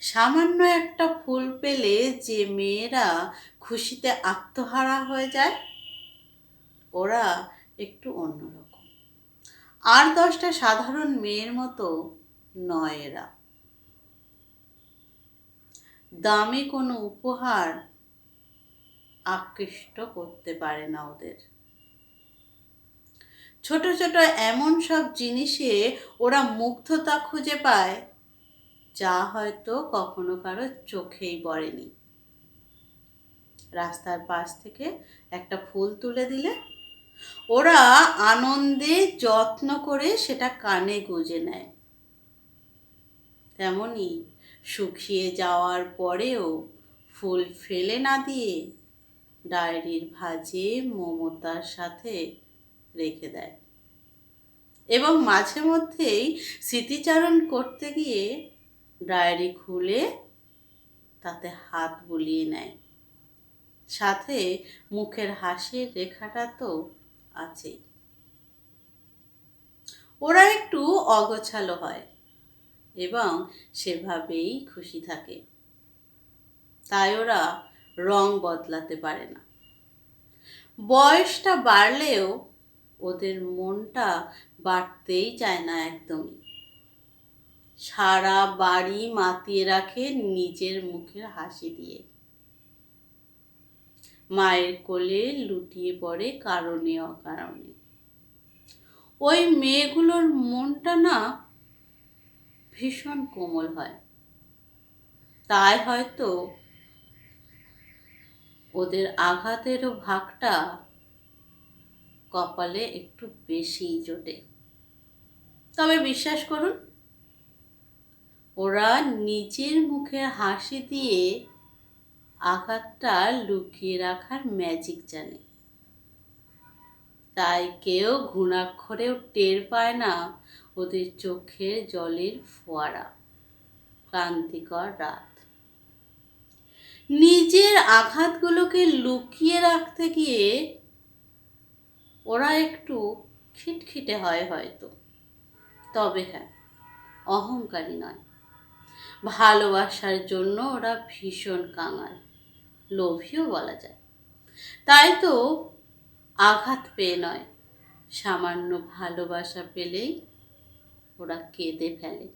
সামান্য একটা ফুল পেলে যে মেয়েরা খুশিতে আত্মহারা হয়ে যায়, ওরা একটু অন্যরকম। আর 10টা সাধারণ মেয়ের মতো নয় এরা। দামি কোনো উপহার আকৃষ্ট করতে পারে না ওদের। ছোট ছোট এমন সব জিনিসে ওরা মুগ্ধতা খুঁজে পায়, যা হয়তো কখনো কারো চোখেই পড়েনি। রাস্তার পাশ থেকে একটা ফুল তুলে দিলে ওরা আনন্দে যত্ন করে সেটা কানে গুঁজে নেয়। তেমনি শুকিয়ে যাওয়ার পরেও ফুল ফেলে না দিয়ে ডায়েরির ভাঁজে মমতার সাথে রেখে দেয়, এবং মাঝে মধ্যেই স্মৃতিচারণ করতে গিয়ে ডায়েরি খুলে তাতে হাত বুলিয়ে নেয়। সাথে মুখের হাসির রেখাটা তো আছেই। ওরা একটু অগোছালো হয় এবং সেভাবেই খুশি থাকে, তাই ওরা রং বদলাতে পারে না। বয়সটা বাড়লেও ওদের মনটা বাড়তেই চায় না একদমই। সারা বাড়ি মাতিয়ে রাখে নিজের মুখের হাসি দিয়ে। মায়ের কোলে লুটিয়ে পড়ে কারণে অকারণে। ওই মেয়েগুলোর মনটা না ভীষণ কোমল হয়, তাই হয়তো ওদের আঘাতেরও ভাগটা কপালে একটু বেশিই জোটে। তবে বিশ্বাস করুন, ওরা নিজের মুখের হাসি দিয়ে আঘাতটা লুকিয়ে রাখার ম্যাজিক জানে। তাই কেউ ঘুণাক্ষরেও টের পায় না ওদের চোখের জলের ফোয়ারা। ক্লান্তিকর রাত, নিজের আঘাতগুলোকে লুকিয়ে রাখতে গিয়ে ওরা একটু খিটখিটে হয় হয়তো। তবে হ্যাঁ, অহংকারী নয়। ভালোবাসার জন্য ওরা ভীষণ কাঙাল, লোভীও বলা যায়। তাই তো আঘাত পেয়ে নয়, সামান্য ভালোবাসা পেলেই ওরা কেঁদে ফেলে।